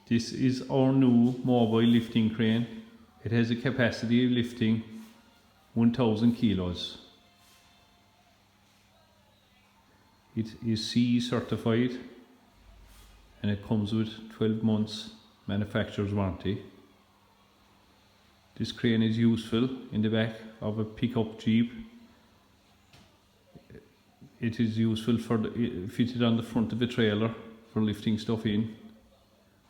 This is our new mobile lifting crane. It has a capacity of lifting 1000 kilos. It is CE certified and it comes with 12 months manufacturer's warranty. This crane is useful in the back of a pickup Jeep. It is useful for fitted on the front of a trailer for lifting stuff in.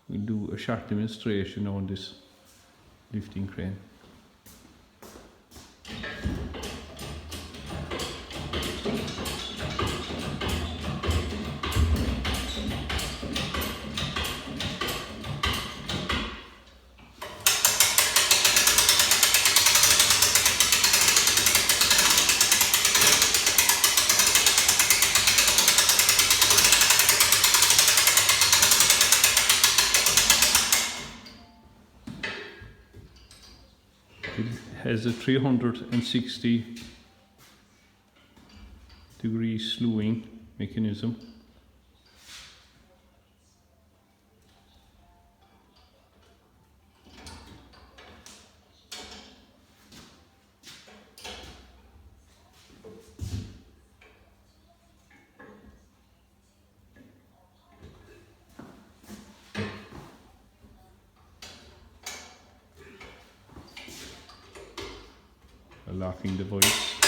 We'll do a short demonstration on this lifting crane. It has a 360-degree slewing mechanism. A locking device.